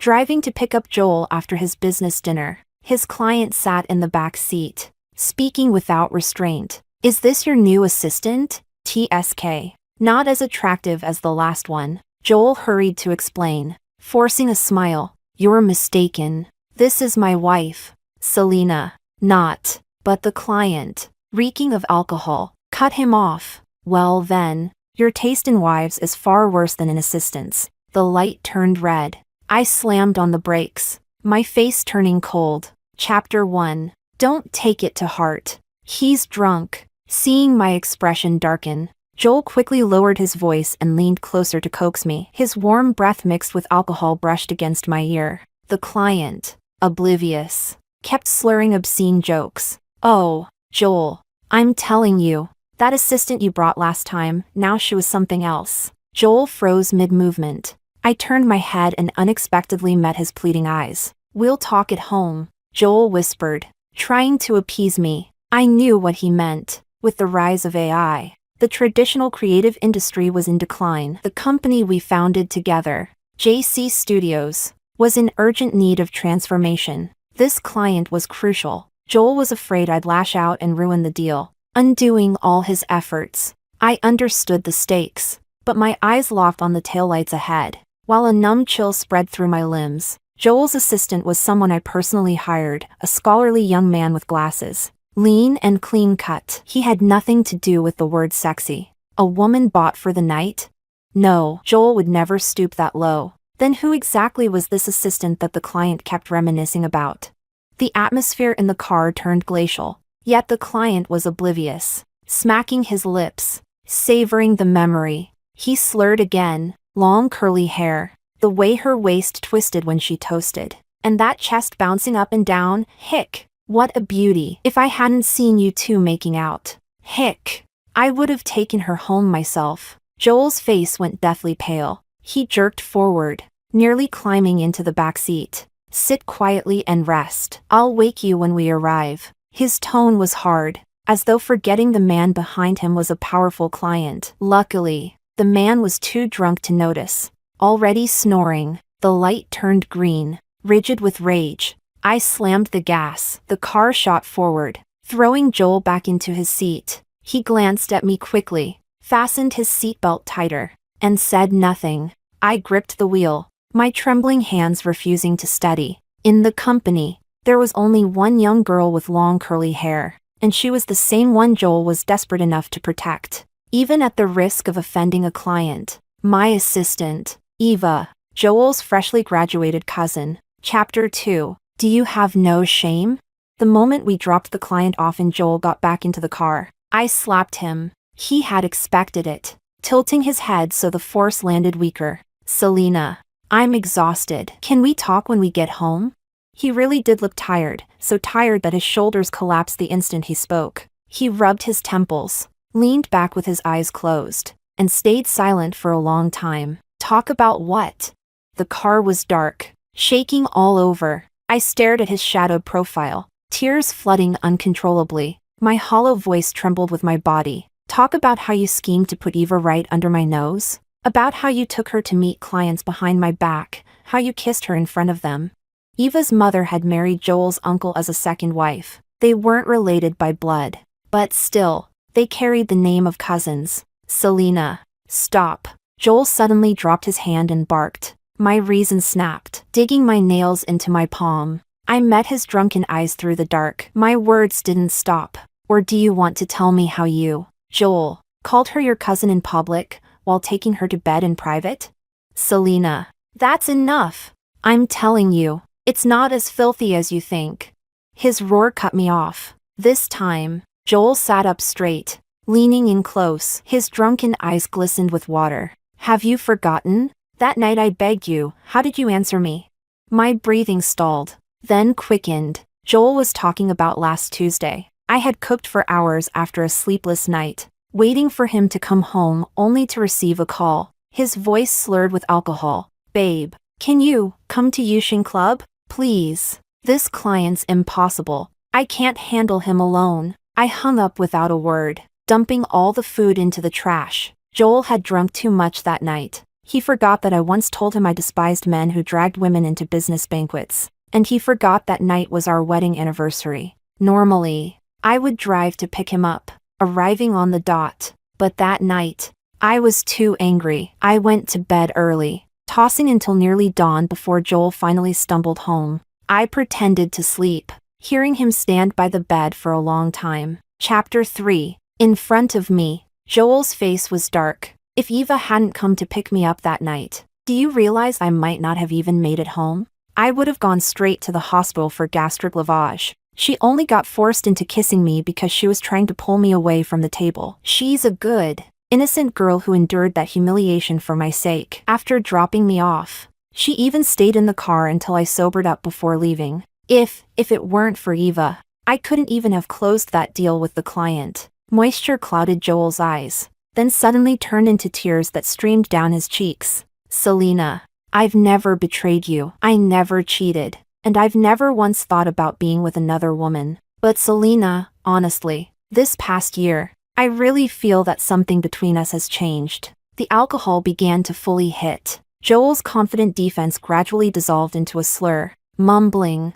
driving to pick up Joel after his business dinner. His client sat in the back seat, speaking without restraint. "Is this your new assistant? TSK. Not as attractive as the last one." Joel hurried to explain, forcing a smile. "You're mistaken. This is my wife, Selena." "Not." But the client, reeking of alcohol, cut him off. "Well then, your taste in wives is far worse than in assistants." The light turned red. I slammed on the brakes, my face turning cold. Chapter 1. Don't take it to heart. He's drunk. Seeing my expression darken, Joel quickly lowered his voice and leaned closer to coax me. His warm breath mixed with alcohol brushed against my ear. The client, oblivious, kept slurring obscene jokes. "Oh, Joel, I'm telling you, that assistant you brought last time, now she was something else." Joel froze mid-movement. I turned my head and unexpectedly met his pleading eyes. "We'll talk at home," Joel whispered, trying to appease me. I knew what he meant. With the rise of AI, the traditional creative industry was in decline. The company we founded together, JC Studios, was in urgent need of transformation. This client was crucial. Joel was afraid I'd lash out and ruin the deal, undoing all his efforts. I understood the stakes, but my eyes locked on the taillights ahead, while a numb chill spread through my limbs. Joel's assistant was someone I personally hired, a scholarly young man with glasses, lean and clean-cut. He had nothing to do with the word sexy. A woman bought for the night? No, Joel would never stoop that low. Then who exactly was this assistant that the client kept reminiscing about? The atmosphere in the car turned glacial, yet the client was oblivious, smacking his lips, savoring the memory. He slurred again. Long curly hair, the way her waist twisted when she toasted, and that chest bouncing up and down. "Hick, what a beauty. If I hadn't seen you two making out, hick, I would have taken her home myself." Joel's face went deathly pale. He jerked forward, nearly climbing into the back seat. "Sit quietly and rest. I'll wake you when we arrive." His tone was hard, as though forgetting the man behind him was a powerful client. Luckily, the man was too drunk to notice. Already snoring, the light turned green, rigid with rage. I slammed the gas. The car shot forward, throwing Joel back into his seat. He glanced at me quickly, fastened his seatbelt tighter, and said nothing. I gripped the wheel, my trembling hands refusing to steady. In the company, there was only one young girl with long curly hair, and she was the same one Joel was desperate enough to protect, even at the risk of offending a client. My assistant, Eva, Joel's freshly graduated cousin. Chapter 2. Do you have no shame? The moment we dropped the client off and Joel got back into the car, I slapped him. He had expected it, tilting his head so the force landed weaker. "Selena, I'm exhausted. Can we talk when we get home?" He really did look tired, so tired that his shoulders collapsed the instant he spoke. He rubbed his temples, leaned back with his eyes closed, and stayed silent for a long time. Talk about what? The car was dark, shaking all over. I stared at his shadowed profile, tears flooding uncontrollably. My hollow voice trembled with my body. Talk about how you schemed to put Eva right under my nose? About how you took her to meet clients behind my back, how you kissed her in front of them. Eva's mother had married Joel's uncle as a second wife. They weren't related by blood, but still, they carried the name of cousins. "Selena, stop." Joel suddenly dropped his hand and barked. My reason snapped, digging my nails into my palm. I met his drunken eyes through the dark. My words didn't stop. "Or do you want to tell me how you, Joel, called her your cousin in public, while taking her to bed in private?" "Selena, that's enough. I'm telling you, it's not as filthy as you think." His roar cut me off. This time, Joel sat up straight, leaning in close. His drunken eyes glistened with water. "Have you forgotten? That night I begged you, how did you answer me?" My breathing stalled, then quickened. Joel was talking about last Tuesday. I had cooked for hours after a sleepless night, waiting for him to come home only to receive a call. His voice slurred with alcohol. "Babe, can you come to Yushin Club, please? This client's impossible. I can't handle him alone." I hung up without a word, dumping all the food into the trash. Joel had drunk too much that night. He forgot that I once told him I despised men who dragged women into business banquets. And he forgot that night was our wedding anniversary. Normally, I would drive to pick him up, arriving on the dot. But that night, I was too angry. I went to bed early, tossing until nearly dawn before Joel finally stumbled home. I pretended to sleep, hearing him stand by the bed for a long time. Chapter 3. In front of me. Joel's face was dark. If Eva hadn't come to pick me up that night, do you realize I might not have even made it home? I would have gone straight to the hospital for gastric lavage. She only got forced into kissing me because she was trying to pull me away from the table. She's a good, innocent girl who endured that humiliation for my sake. After dropping me off, she even stayed in the car until I sobered up before leaving. If it weren't for Eva, I couldn't even have closed that deal with the client. Moisture clouded Joel's eyes, then suddenly turned into tears that streamed down his cheeks. Selena, I've never betrayed you. I never cheated. And I've never once thought about being with another woman. But Selena, honestly, this past year, I really feel that something between us has changed. The alcohol began to fully hit. Joel's confident defense gradually dissolved into a slur, mumbling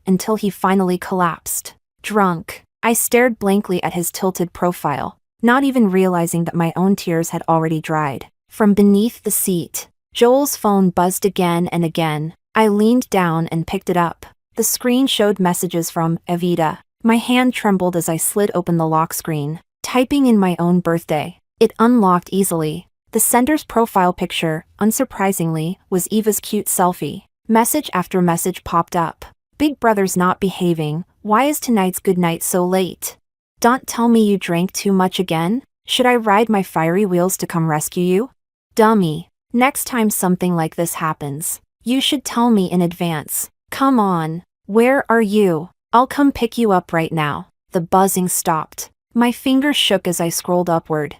until he finally collapsed. Drunk, I stared blankly at his tilted profile, not even realizing that my own tears had already dried. From beneath the seat, Joel's phone buzzed again and again. I leaned down and picked it up. The screen showed messages from Evita. My hand trembled as I slid open the lock screen, typing in my own birthday. It unlocked easily. The sender's profile picture, unsurprisingly, was Eva's cute selfie. Message after message popped up. Big brother's not behaving. Why is tonight's goodnight so late? Don't tell me you drank too much again? Should I ride my fiery wheels to come rescue you? Dummy. Next time something like this happens, you should tell me in advance. Come on. Where are you? I'll come pick you up right now. The buzzing stopped. My fingers shook as I scrolled upward.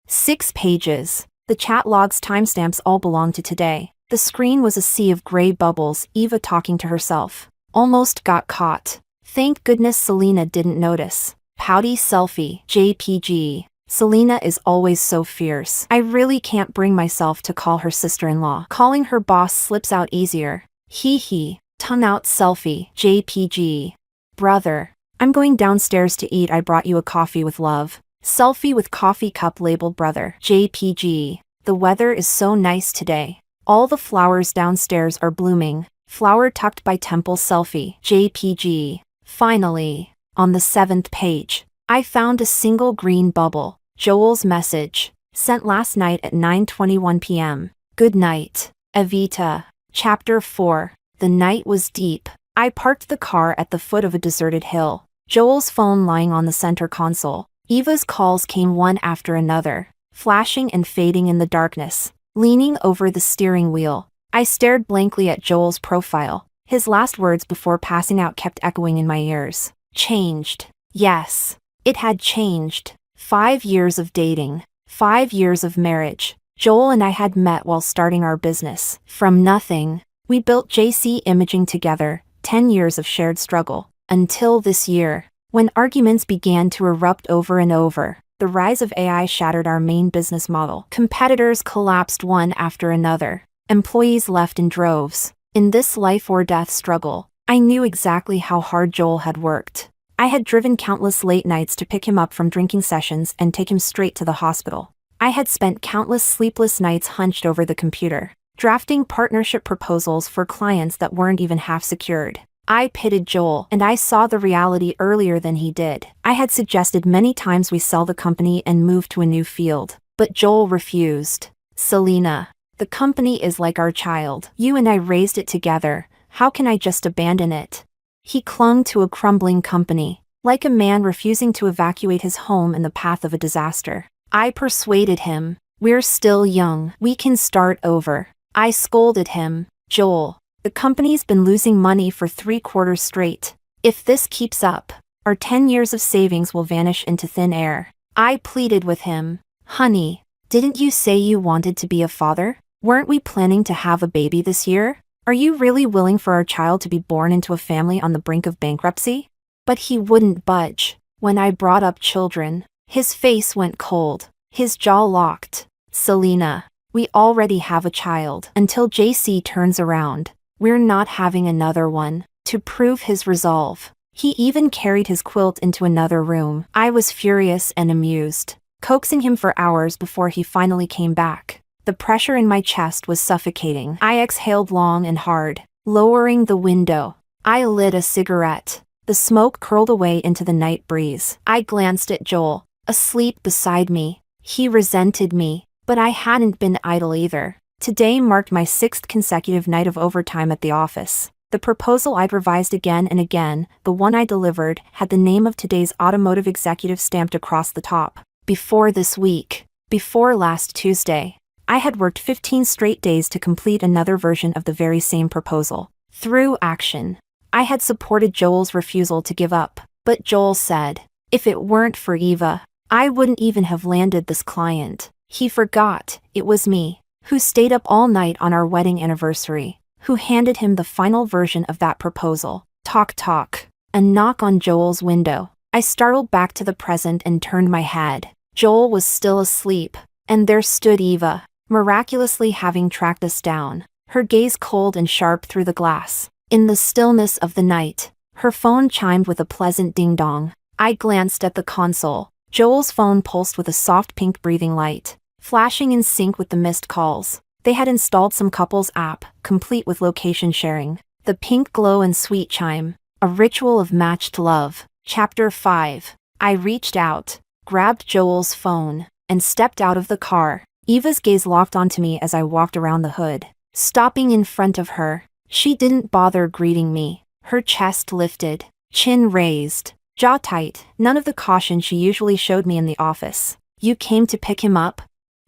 6 pages. The chat log's timestamps all belonged to today. The screen was a sea of gray bubbles, Eva talking to herself. Almost got caught. Thank goodness Selena didn't notice. Pouty selfie, JPG. Selena is always so fierce. I really can't bring myself to call her sister-in-law. Calling her boss slips out easier. Hee. Tongue out selfie, JPG. Brother, I'm going downstairs to eat. I brought you a coffee with love. Selfie with coffee cup labeled brother, JPG. The weather is so nice today. All the flowers downstairs are blooming. Flower tucked by temple selfie, JPG. Finally, on the 7th page, I found a single green bubble. Joel's message, sent last night at 9:21 p.m. Good night, Evita. Chapter 4. The night was deep. I parked the car at the foot of a deserted hill. Joel's phone lying on the center console. Eva's calls came one after another, flashing and fading in the darkness. Leaning over the steering wheel, I stared blankly at Joel's profile. His last words before passing out kept echoing in my ears. Changed. Yes, it had changed. 5 years of dating. 5 years of marriage. Joel and I had met while starting our business. From nothing, we built JC Imaging together. 10 years of shared struggle. Until this year, when arguments began to erupt over and over. The rise of AI shattered our main business model. Competitors collapsed one after another. Employees left in droves. In this life or death struggle, I knew exactly how hard Joel had worked. I had driven countless late nights to pick him up from drinking sessions and take him straight to the hospital. I had spent countless sleepless nights hunched over the computer, drafting partnership proposals for clients that weren't even half secured. I pitied Joel, and I saw the reality earlier than he did. I had suggested many times we sell the company and move to a new field, but Joel refused. Selena, the company is like our child. You and I raised it together. How can I just abandon it? He clung to a crumbling company, like a man refusing to evacuate his home in the path of a disaster. I persuaded him. We're still young. We can start over. I scolded him. Joel, the company's been losing money for 3 quarters straight. If this keeps up, our 10 years of savings will vanish into thin air. I pleaded with him. Honey, didn't you say you wanted to be a father? Weren't we planning to have a baby this year? Are you really willing for our child to be born into a family on the brink of bankruptcy? But he wouldn't budge. When I brought up children, his face went cold. His jaw locked. Selena, We already have a child. Until JC turns around, we're not having another one. To prove his resolve, he even carried his quilt into another room. I was furious and amused, coaxing him for hours before he finally came back. The pressure in my chest was suffocating. I exhaled long and hard, lowering the window. I lit a cigarette. The smoke curled away into the night breeze. I glanced at Joel, asleep beside me. He resented me, but I hadn't been idle either. Today marked my 6th consecutive night of overtime at the office. The proposal I'd revised again and again, the one I delivered, had the name of today's automotive executive stamped across the top. Before this week, before last Tuesday, I had worked 15 straight days to complete another version of the very same proposal. Through action, I had supported Joel's refusal to give up, but Joel said, if it weren't for Eva, I wouldn't even have landed this client. He forgot it was me who stayed up all night on our wedding anniversary, who handed him the final version of that proposal. Talk talk. A knock on Joel's window. I startled back to the present and turned my head. Joel was still asleep, and there stood Eva, miraculously having tracked us down, her gaze cold and sharp through the glass. In the stillness of the night, her phone chimed with a pleasant ding-dong. I glanced at the console. Joel's phone pulsed with a soft pink breathing light, flashing in sync with the missed calls. They had installed some couples app, complete with location sharing. The pink glow and sweet chime, a ritual of matched love. Chapter 5. I reached out, grabbed Joel's phone, and stepped out of the car. Eva's gaze locked onto me as I walked around the hood. Stopping in front of her, she didn't bother greeting me. Her chest lifted, chin raised, jaw tight, none of the caution she usually showed me in the office. You came to pick him up?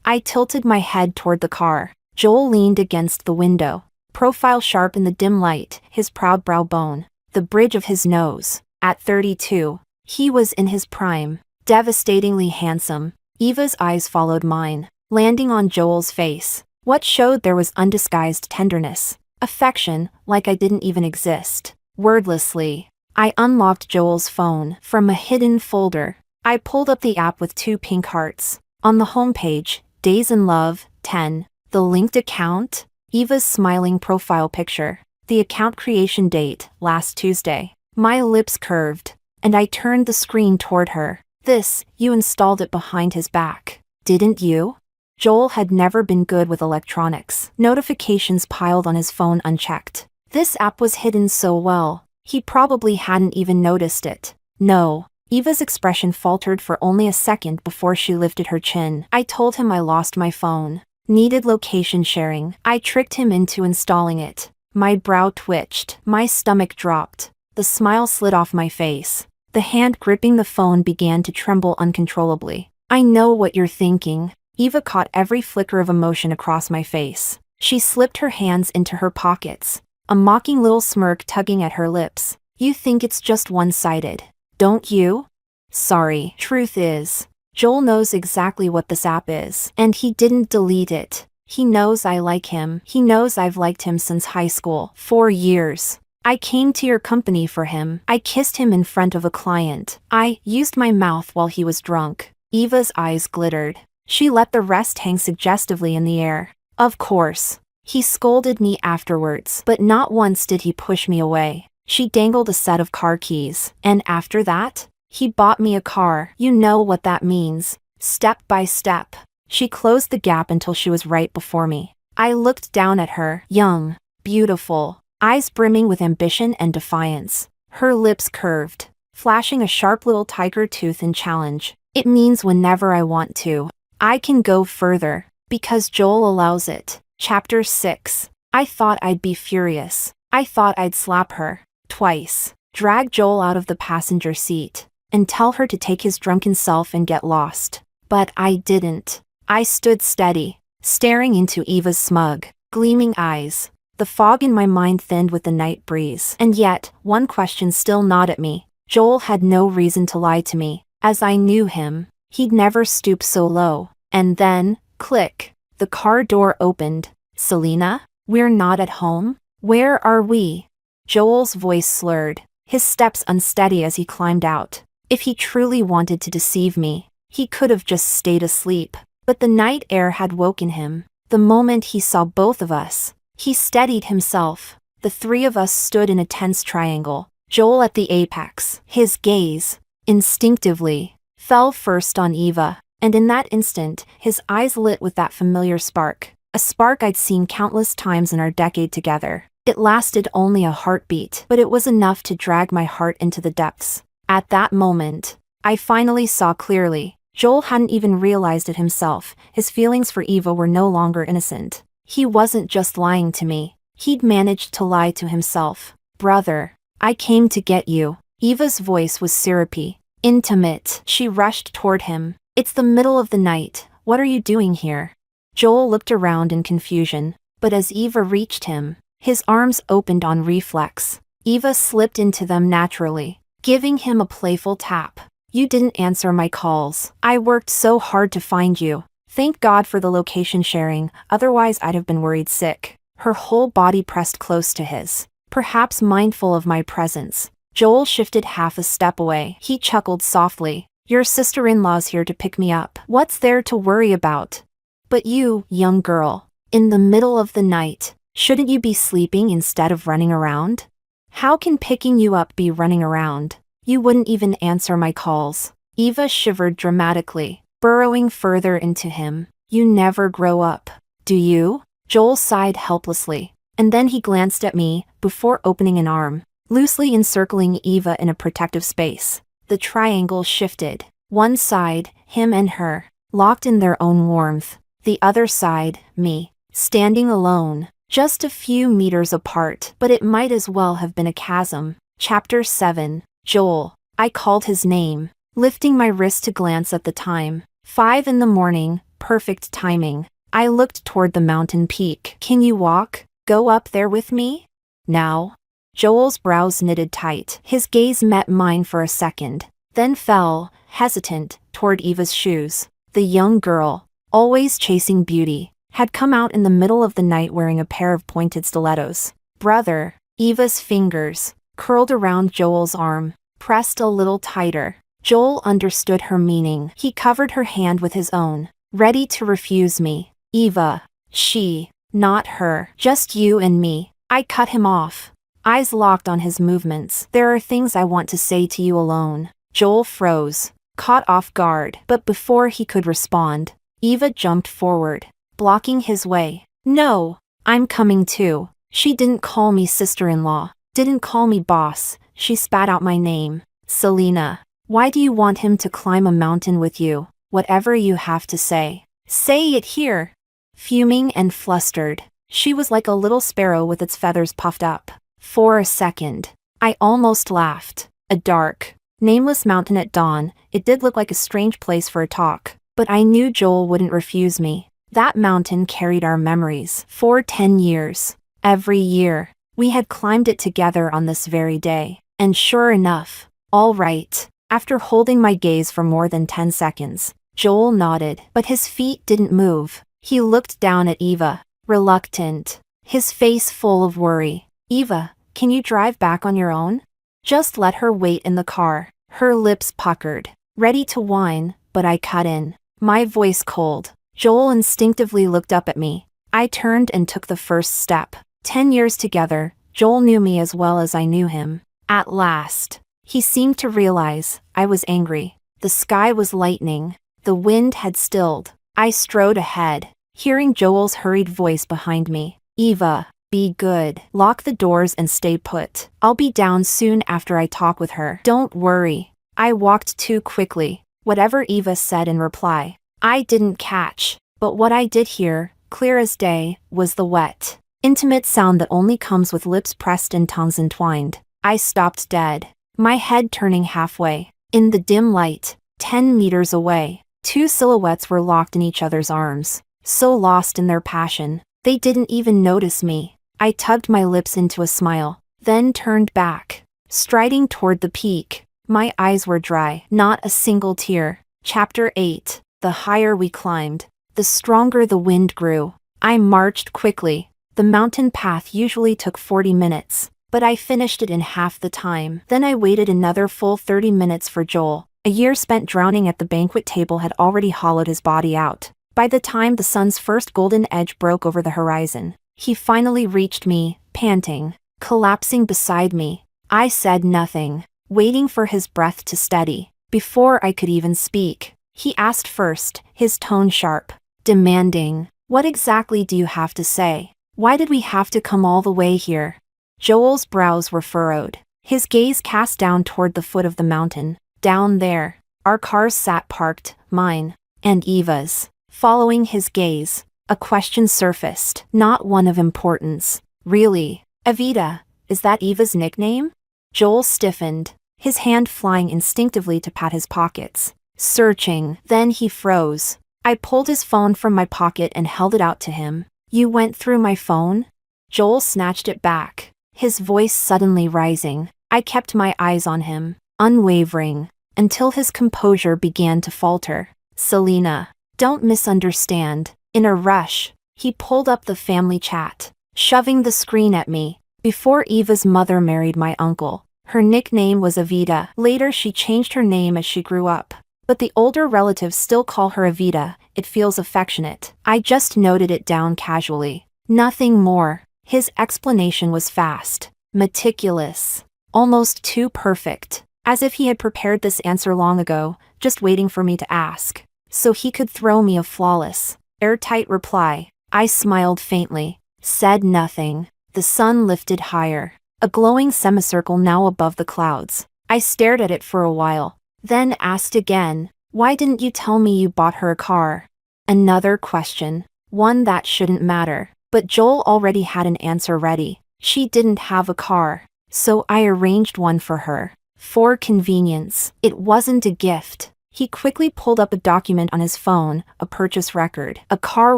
I tilted my head toward the car. Joel leaned against the window, profile sharp in the dim light, his proud brow bone, the bridge of his nose. At 32, he was in his prime, devastatingly handsome. Eva's eyes followed mine, landing on Joel's face. What showed there was undisguised tenderness, affection, like I didn't even exist. Wordlessly, I unlocked Joel's phone from a hidden folder. I pulled up the app with 2 pink hearts. On the homepage, Days in Love, 10. The linked account, Eva's smiling profile picture. The account creation date, last Tuesday. My lips curved, and I turned the screen toward her. This, you installed it behind his back, didn't you? Joel had never been good with electronics. Notifications piled on his phone unchecked. This app was hidden so well, he probably hadn't even noticed it. No. Eva's expression faltered for only a second before she lifted her chin. I told him I lost my phone. Needed location sharing. I tricked him into installing it. My brow twitched. My stomach dropped. The smile slid off my face. The hand gripping the phone began to tremble uncontrollably. I know what you're thinking. Eva caught every flicker of emotion across my face. She slipped her hands into her pockets, a mocking little smirk tugging at her lips. You think it's just one-sided, don't you? Sorry. Truth is, Joel knows exactly what this app is, and he didn't delete it. He knows I like him. He knows I've liked him since high school. 4 years. I came to your company for him. I kissed him in front of a client. I used my mouth while he was drunk. Eva's eyes glittered. She let the rest hang suggestively in the air. Of course. He scolded me afterwards, but not once did he push me away. She dangled a set of car keys. And after that, he bought me a car. You know what that means. Step by step. She closed the gap until she was right before me. I looked down at her, young, beautiful, eyes brimming with ambition and defiance. Her lips curved, flashing a sharp little tiger tooth in challenge. It means whenever I want to, I can go further, because Joel allows it. Chapter 6. I thought I'd be furious. I thought I'd slap her, twice, drag Joel out of the passenger seat, and tell her to take his drunken self and get lost. But I didn't. I stood steady, staring into Eva's smug, gleaming eyes. The fog in my mind thinned with the night breeze. And yet, one question still gnawed at me. Joel had no reason to lie to me. As I knew him, he'd never stoop so low. And then, click, the car door opened. Selena? We're not at home? Where are we? Joel's voice slurred, his steps unsteady as he climbed out. If he truly wanted to deceive me, he could have just stayed asleep. But the night air had woken him. The moment he saw both of us, he steadied himself. The three of us stood in a tense triangle, Joel at the apex. His gaze, instinctively, fell first on Eva, and in that instant, his eyes lit with that familiar spark. A spark I'd seen countless times in our decade together. It lasted only a heartbeat, but it was enough to drag my heart into the depths. At that moment, I finally saw clearly. Joel hadn't even realized it himself. His feelings for Eva were no longer innocent. He wasn't just lying to me. He'd managed to lie to himself. Brother, I came to get you. Eva's voice was syrupy, intimate. She rushed toward him. It's the middle of the night. What are you doing here? Joel looked around in confusion, but as Eva reached him, his arms opened on reflex. Eva slipped into them naturally, giving him a playful tap. You didn't answer my calls. I worked so hard to find you. Thank God for the location sharing, otherwise I'd have been worried sick. Her whole body pressed close to his, perhaps mindful of my presence. Joel shifted half a step away. He chuckled softly. Your sister-in-law's here to pick me up. What's there to worry about? But you, young girl, in the middle of the night, shouldn't you be sleeping instead of running around? How can picking you up be running around? You wouldn't even answer my calls. Eva shivered dramatically, burrowing further into him. You never grow up, do you? Joel sighed helplessly, and then he glanced at me, before opening an arm, loosely encircling Eva in a protective space. The triangle shifted. One side, him and her, locked in their own warmth. The other side, me, standing alone, just a few meters apart, but it might as well have been a chasm. Chapter 7. Joel. I called his name, lifting my wrist to glance at the time. 5 in the morning, perfect timing. I looked toward the mountain peak. Can you walk? Go up there with me? Now? Joel's brows knitted tight. His gaze met mine for a second, then fell, hesitant, toward Eva's shoes. The young girl, always chasing beauty, had come out in the middle of the night wearing a pair of pointed stilettos. Brother. Eva's fingers, curled around Joel's arm, pressed a little tighter. Joel understood her meaning. He covered her hand with his own, ready to refuse me. Eva. She. Not her. Just you and me. I cut him off, eyes locked on his movements. There are things I want to say to you alone. Joel froze, caught off guard, but before he could respond, Eva jumped forward, blocking his way. No, I'm coming too. She didn't call me sister-in-law, didn't call me boss. She spat out my name. Selena. Why do you want him to climb a mountain with you? Whatever you have to say, say it here. Fuming and flustered, she was like a little sparrow with its feathers puffed up. For a second, I almost laughed. A dark, nameless mountain at dawn. It did look like a strange place for a talk, but I knew Joel wouldn't refuse me. That mountain carried our memories. For 10 years. Every year, we had climbed it together on this very day. And sure enough, all right. After holding my gaze for more than 10 seconds, Joel nodded, but his feet didn't move. He looked down at Eva, reluctant, his face full of worry. Eva, can you drive back on your own? Just let her wait in the car. Her lips puckered, ready to whine, but I cut in, my voice cold. Joel instinctively looked up at me. I turned and took the first step. 10 years together, Joel knew me as well as I knew him. At last, he seemed to realize I was angry. The sky was lightening. The wind had stilled. I strode ahead, hearing Joel's hurried voice behind me. Eva, be good. Lock the doors and stay put. I'll be down soon after I talk with her. Don't worry. I walked too quickly. Whatever Eva said in reply, I didn't catch. But what I did hear, clear as day, was the wet, intimate sound that only comes with lips pressed and tongues entwined. I stopped dead, my head turning halfway. In the dim light, 10 meters away, two silhouettes were locked in each other's arms, so lost in their passion, they didn't even notice me. I tugged my lips into a smile, then turned back, striding toward the peak. My eyes were dry, not a single tear. Chapter 8. The higher we climbed, the stronger the wind grew. I marched quickly. The mountain path usually took 40 minutes, but I finished it in half the time. Then I waited another full 30 minutes for Joel. A year spent drowning at the banquet table had already hollowed his body out. By the time the sun's first golden edge broke over the horizon, he finally reached me, panting, collapsing beside me. I said nothing, waiting for his breath to steady. Before I could even speak, he asked first, his tone sharp, demanding, "What exactly do you have to say? Why did we have to come all the way here?" Joel's brows were furrowed, his gaze cast down toward the foot of the mountain. Down there, our cars sat parked, mine, and Eva's. Following his gaze, a question surfaced, not one of importance. "Really, Evita, is that Eva's nickname?" Joel stiffened, his hand flying instinctively to pat his pockets, searching. Then he froze. I pulled his phone from my pocket and held it out to him. "You went through my phone?" Joel snatched it back, his voice suddenly rising. I kept my eyes on him, unwavering, until his composure began to falter. "Selena, don't misunderstand." In a rush, he pulled up the family chat, shoving the screen at me. "Before Eva's mother married my uncle, her nickname was Evita. Later she changed her name as she grew up. But the older relatives still call her Evita. It feels affectionate. I just noted it down casually. Nothing more." His explanation was fast, meticulous, almost too perfect, as if he had prepared this answer long ago, just waiting for me to ask, so he could throw me a flawless, airtight reply. I smiled faintly, said nothing. The sun lifted higher, a glowing semicircle now above the clouds. I stared at it for a while, then asked again, "Why didn't you tell me you bought her a car?" Another question, one that shouldn't matter, but Joel already had an answer ready. She didn't have a car, so I arranged one for her. For convenience. It wasn't a gift. He quickly pulled up a document on his phone, a purchase record. A car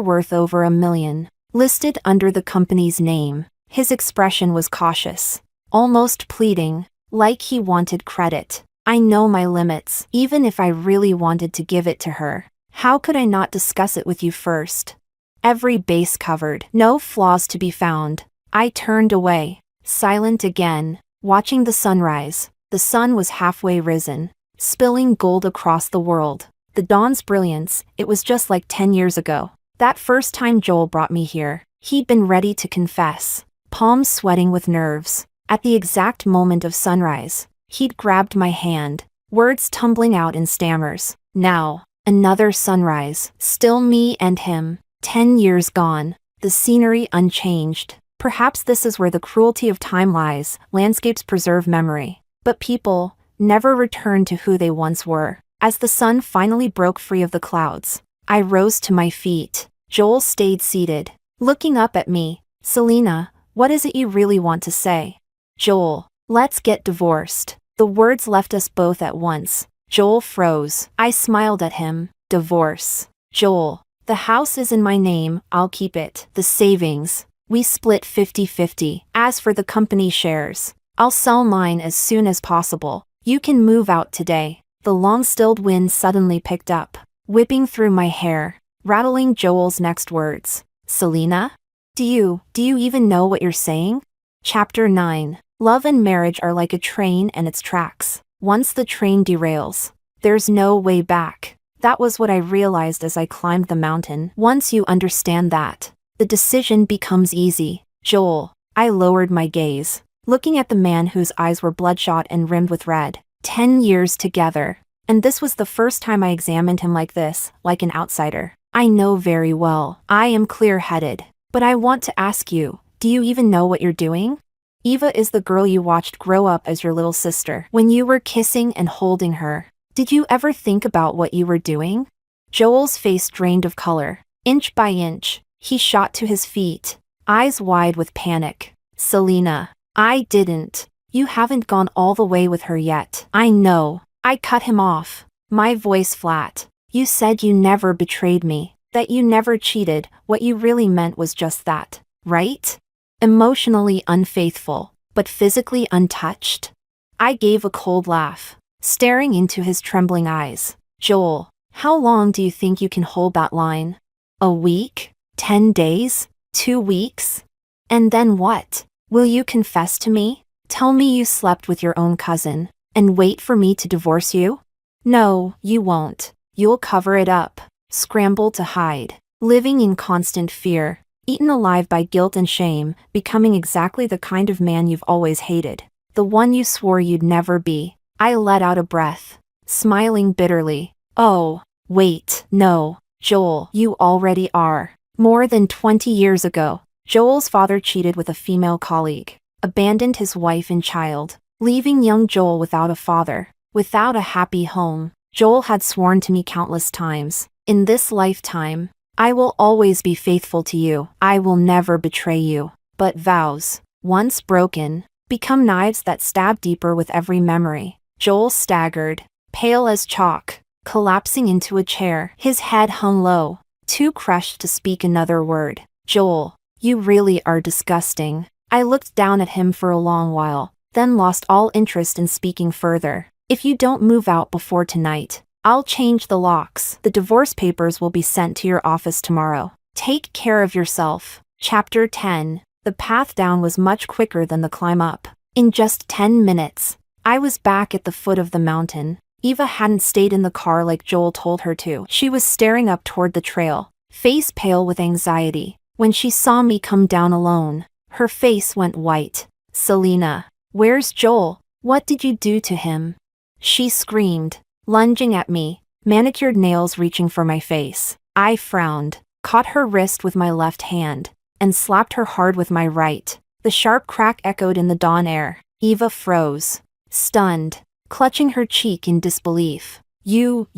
worth over $1 million, listed under the company's name. His expression was cautious, almost pleading, like he wanted credit. I know my limits. Even if I really wanted to give it to her, how could I not discuss it with you first? Every base covered, no flaws to be found. I turned away, silent again, watching the sunrise. The sun was halfway risen, spilling gold across the world. The dawn's brilliance, it was just like 10 years ago. That first time Joel brought me here, he'd been ready to confess, palms sweating with nerves. At the exact moment of sunrise, he'd grabbed my hand, words tumbling out in stammers. Now, another sunrise, still me and him, 10 years gone, the scenery unchanged. Perhaps this is where the cruelty of time lies. Landscapes preserve memory, but people never return to who they once were. As the sun finally broke free of the clouds, I rose to my feet. Joel stayed seated, looking up at me. "Selena, what is it you really want to say?" "Joel, let's get divorced." The words left us both at once. Joel froze. I smiled at him. "Divorce? Joel, the house is in my name, I'll keep it. The savings, we split 50-50. As for the company shares, I'll sell mine as soon as possible. You can move out today." The long-stilled wind suddenly picked up, whipping through my hair, rattling Joel's next words. "Selena? Do you even know what you're saying?" Chapter 9. Love and marriage are like a train and its tracks. Once the train derails, there's no way back. That was what I realized as I climbed the mountain. Once you understand that, the decision becomes easy. "Joel." I lowered my gaze, looking at the man whose eyes were bloodshot and rimmed with red. 10 years together, and this was the first time I examined him like this, like an outsider. "I know very well. I am clear-headed. But I want to ask you, do you even know what you're doing? Eva is the girl you watched grow up as your little sister. When you were kissing and holding her, did you ever think about what you were doing?" Joel's face drained of color. Inch by inch, he shot to his feet, eyes wide with panic. "Selena, I didn't. You haven't gone all the way with her yet." "I know." I cut him off, my voice flat. "You said you never betrayed me, that you never cheated. What you really meant was just that, right? Emotionally unfaithful, but physically untouched." I gave a cold laugh, staring into his trembling eyes. "Joel, how long do you think you can hold that line? A week? 10 days? 2 weeks? And then what? Will you confess to me? Tell me you slept with your own cousin, and wait for me to divorce you?" "No, you won't. You'll cover it up." scrambled to hide, living in constant fear, eaten alive by guilt and shame, becoming exactly the kind of man you've always hated, the one you swore you'd never be. I let out a breath, smiling bitterly. Oh, wait, no, Joel, you already are. More than 20 years ago, Joel's father cheated with a female colleague, abandoned his wife and child, leaving young Joel without a father, without a happy home. Joel had sworn to me countless times, in this lifetime, I will always be faithful to you. I will never betray you. But vows, once broken, become knives that stab deeper with every memory. Joel staggered, pale as chalk, collapsing into a chair. His head hung low, too crushed to speak another word. Joel, you really are disgusting. I looked down at him for a long while, then lost all interest in speaking further. If you don't move out before tonight, I'll change the locks. The divorce papers will be sent to your office tomorrow. Take care of yourself. Chapter 10. The path down was much quicker than the climb up. In just 10 minutes, I was back at the foot of the mountain. Eva hadn't stayed in the car like Joel told her to. She was staring up toward the trail, face pale with anxiety. When she saw me come down alone, her face went white. Selena, where's Joel? What did you do to him? She screamed, lunging at me, manicured nails reaching for my face. I frowned, caught her wrist with my left hand, and slapped her hard with my right. The sharp crack echoed in the dawn air. Eva froze, stunned, clutching her cheek in disbelief. You.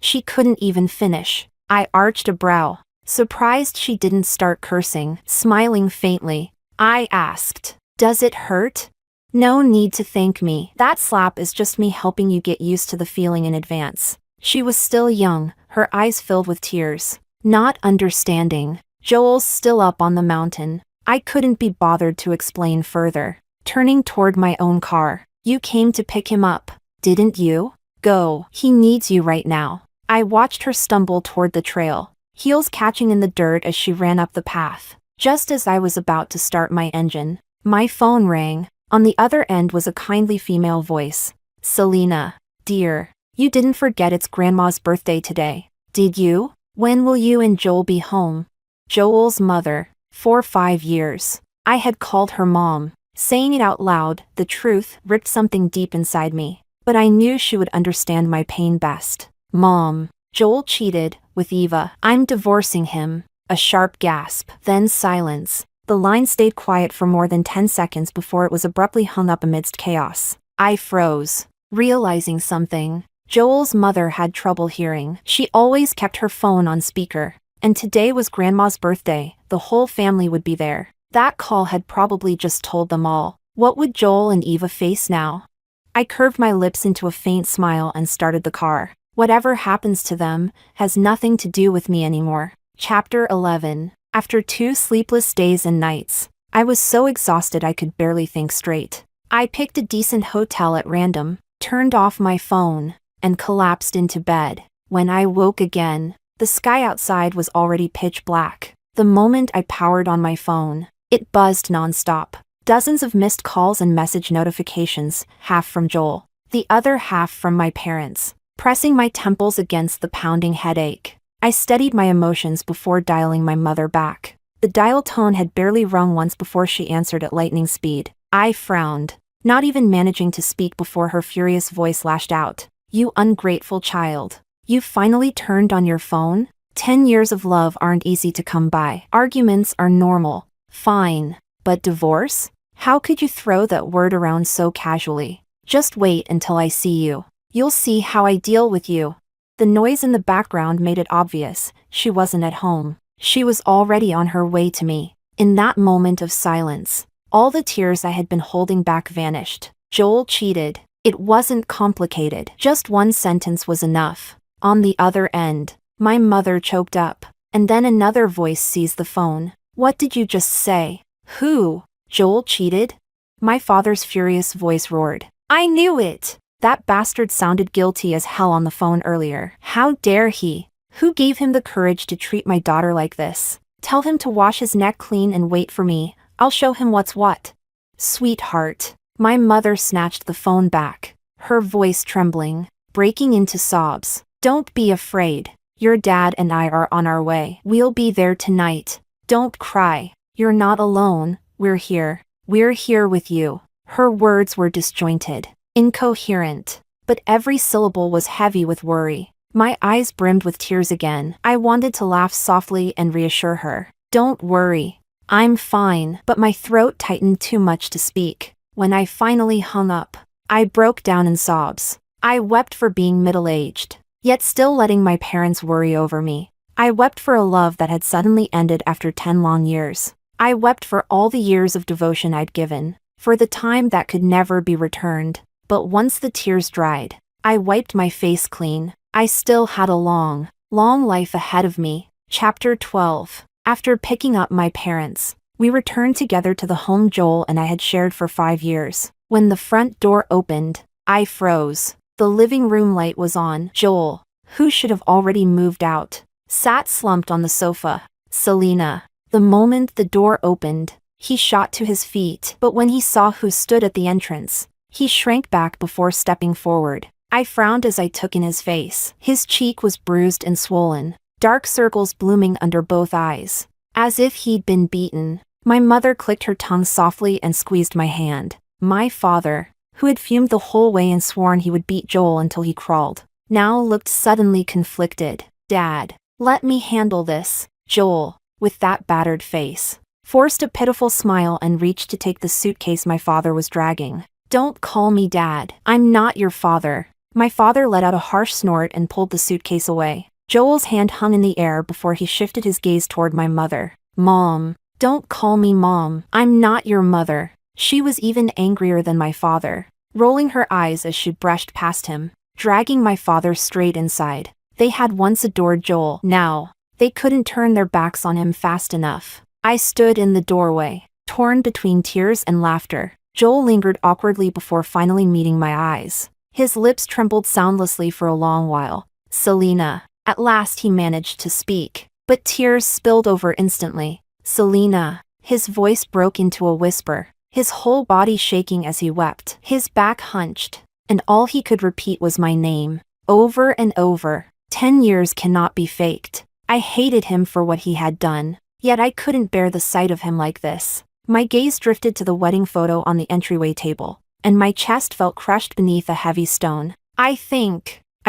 She couldn't even finish. I arched a brow, surprised she didn't start cursing. Smiling faintly, I asked, does it hurt? No need to thank me. That slap is just me helping you get used to the feeling in advance. She was still young, her eyes filled with tears, not understanding. Joel's still up on the mountain. I couldn't be bothered to explain further. Turning toward my own car. You came to pick him up, didn't you? Go. He needs you right now. I watched her stumble toward the trail, heels catching in the dirt as she ran up the path. Just as I was about to start my engine, my phone rang. On the other end was a kindly female voice. Selena, dear, you didn't forget it's Grandma's birthday today, did you? When will you and Joel be home? Joel's mother, for 5 years. I had called her mom. Saying it out loud, the truth ripped something deep inside me. But I knew she would understand my pain best. Mom, Joel cheated with Eva. I'm divorcing him. A sharp gasp, then silence. The line stayed quiet for more than 10 seconds before it was abruptly hung up amidst chaos. I froze, realizing something. Joel's mother had trouble hearing. She always kept her phone on speaker. And today was Grandma's birthday. The whole family would be there. That call had probably just told them all. What would Joel and Eva face now? I curved my lips into a faint smile and started the car. Whatever happens to them has nothing to do with me anymore. Chapter 11. After 2 sleepless days and nights, I was so exhausted I could barely think straight. I picked a decent hotel at random, turned off my phone, and collapsed into bed. When I woke again, the sky outside was already pitch black. The moment I powered on my phone, it buzzed nonstop. Dozens of missed calls and message notifications, half from Joel, the other half from my parents. Pressing my temples against the pounding headache, I steadied my emotions before dialing my mother back. The dial tone had barely rung once before she answered at lightning speed. I frowned, not even managing to speak before her furious voice lashed out. You ungrateful child. You finally turned on your phone? 10 years of love aren't easy to come by. Arguments are normal. Fine. But divorce? How could you throw that word around so casually? Just wait until I see you. You'll see how I deal with you. The noise in the background made it obvious. She wasn't at home. She was already on her way to me. In that moment of silence, all the tears I had been holding back vanished. Joel cheated. It wasn't complicated. Just one sentence was enough. On the other end, my mother choked up, and then another voice seized the phone. What did you just say? Who? Joel cheated? My father's furious voice roared. I knew it! That bastard sounded guilty as hell on the phone earlier. How dare he? Who gave him the courage to treat my daughter like this? Tell him to wash his neck clean and wait for me. I'll show him what's what. Sweetheart. My mother snatched the phone back, her voice trembling, breaking into sobs. Don't be afraid. Your dad and I are on our way. We'll be there tonight. Don't cry. You're not alone. We're here. We're here with you." Her words were disjointed, incoherent, but every syllable was heavy with worry. My eyes brimmed with tears again. I wanted to laugh softly and reassure her. "Don't worry. I'm fine." But my throat tightened too much to speak. When I finally hung up, I broke down in sobs. I wept for being middle-aged, yet still letting my parents worry over me. I wept for a love that had suddenly ended after 10 long years. I wept for all the years of devotion I'd given, for the time that could never be returned. But once the tears dried, I wiped my face clean. I still had a long, long life ahead of me. Chapter 12. After picking up my parents, we returned together to the home Joel and I had shared for 5 years. When the front door opened, I froze. The living room light was on. Joel, who should have already moved out, sat slumped on the sofa. "Selena." The moment the door opened, he shot to his feet, but when he saw who stood at the entrance, he shrank back before stepping forward. I frowned as I took in his face. His cheek was bruised and swollen, dark circles blooming under both eyes, as if he'd been beaten. My mother clicked her tongue softly and squeezed my hand. My father, who had fumed the whole way and sworn he would beat Joel until he crawled, now looked suddenly conflicted. "Dad, let me handle this." Joel, with that battered face, forced a pitiful smile and reached to take the suitcase my father was dragging. "Don't call me Dad. I'm not your father." My father let out a harsh snort and pulled the suitcase away. Joel's hand hung in the air before he shifted his gaze toward my mother. "Mom, don't call me Mom. I'm not your mother." She was even angrier than my father, rolling her eyes as she brushed past him, dragging my father straight inside. They had once adored Joel. Now, they couldn't turn their backs on him fast enough. I stood in the doorway, torn between tears and laughter. Joel lingered awkwardly before finally meeting my eyes. His lips trembled soundlessly for a long while. "Selena." At last he managed to speak, but tears spilled over instantly. "Selena." His voice broke into a whisper, his whole body shaking as he wept. His back hunched, and all he could repeat was my name, over and over. 10 years cannot be faked. I hated him for what he had done, yet I couldn't bear the sight of him like this. My gaze drifted to the wedding photo on the entryway table, and my chest felt crushed beneath a heavy stone. I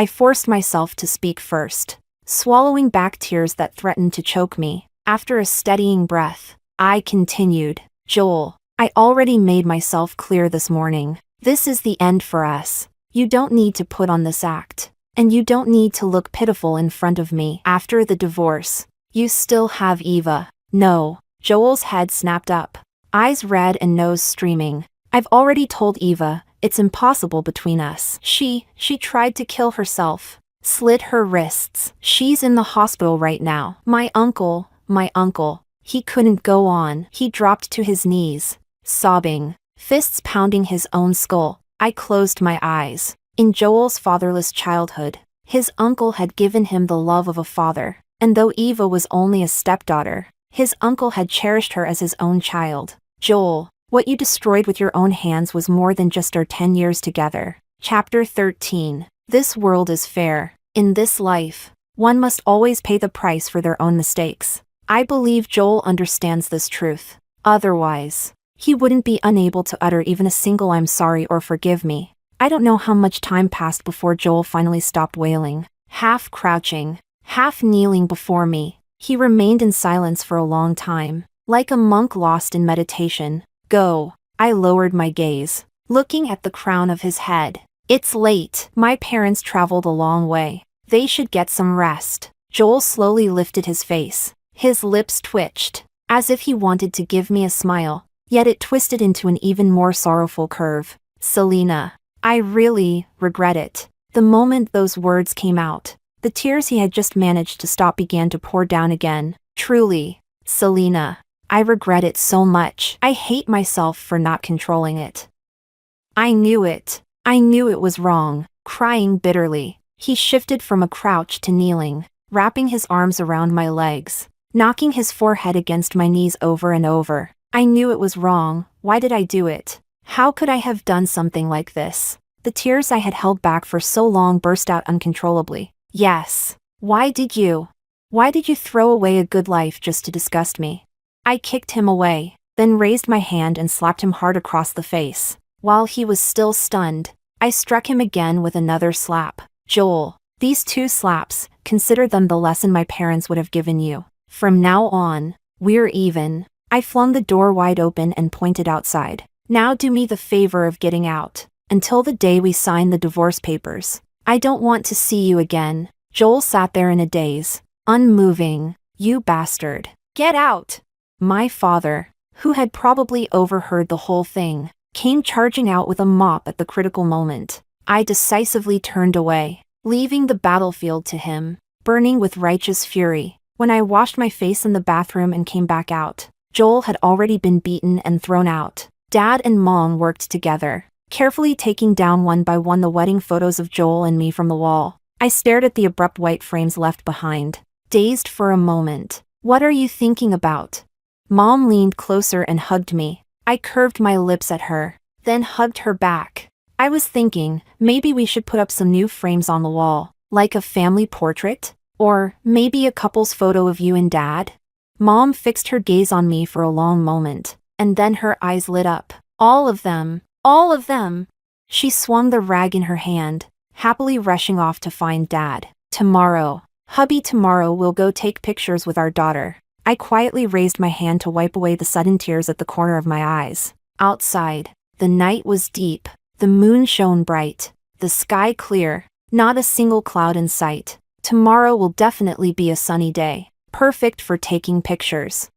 forced myself to speak first, swallowing back tears that threatened to choke me. After a steadying breath, I continued. "Joel, I already made myself clear this morning. This is the end for us. You don't need to put on this act, and you don't need to look pitiful in front of me. After the divorce, you still have Eva." "No." Joel's head snapped up, eyes red and nose streaming. "I've already told Eva, it's impossible between us. She tried to kill herself, slit her wrists. She's in the hospital right now. My uncle. He couldn't go on." He dropped to his knees, sobbing, fists pounding his own skull. I closed my eyes. In Joel's fatherless childhood, his uncle had given him the love of a father, and though Eva was only a stepdaughter, his uncle had cherished her as his own child. "Joel, what you destroyed with your own hands was more than just our 10 years together." Chapter 13. This world is fair. In this life, one must always pay the price for their own mistakes. I believe Joel understands this truth. Otherwise, he wouldn't be unable to utter even a single "I'm sorry" or "forgive me." I don't know how much time passed before Joel finally stopped wailing. Half crouching, half kneeling before me, he remained in silence for a long time, like a monk lost in meditation. "Go." I lowered my gaze, looking at the crown of his head. "It's late. My parents traveled a long way. They should get some rest." Joel slowly lifted his face. His lips twitched, as if he wanted to give me a smile, yet it twisted into an even more sorrowful curve. "Selena, I really regret it." The moment those words came out, the tears he had just managed to stop began to pour down again. "Truly, Selena, I regret it so much. I hate myself for not controlling it. I knew it. I knew it was wrong." Crying bitterly, he shifted from a crouch to kneeling, wrapping his arms around my legs, knocking his forehead against my knees over and over. "I knew it was wrong. Why did I do it? How could I have done something like this?" The tears I had held back for so long burst out uncontrollably. "Yes. Why did you? Why did you throw away a good life just to disgust me? I kicked him away, then raised my hand and slapped him hard across the face. While he was still stunned, I struck him again with another slap. Joel, these 2 slaps, consider them the lesson my parents would have given you. From now on, we're even. I flung the door wide open and pointed outside. Now do me the favor of getting out. Until the day we sign the divorce papers. I don't want to see you again. Joel sat there in a daze, unmoving. You bastard. Get out! My father, who had probably overheard the whole thing, came charging out with a mop at the critical moment. I decisively turned away, leaving the battlefield to him, burning with righteous fury. When I washed my face in the bathroom and came back out, Joel had already been beaten and thrown out. Dad and Mom worked together, carefully taking down one by one the wedding photos of Joel and me from the wall. I stared at the abrupt white frames left behind, dazed for a moment. What are you thinking about? Mom leaned closer and hugged me. I curved my lips at her, then hugged her back. I was thinking, maybe we should put up some new frames on the wall, like a family portrait? Or maybe a couple's photo of you and Dad? Mom fixed her gaze on me for a long moment, and then her eyes lit up. All of them. All of them. She swung the rag in her hand, happily rushing off to find Dad. Tomorrow, hubby, tomorrow we'll go take pictures with our daughter. I quietly raised my hand to wipe away the sudden tears at the corner of my eyes. Outside, the night was deep, the moon shone bright, the sky clear, not a single cloud in sight. Tomorrow will definitely be a sunny day, perfect for taking pictures.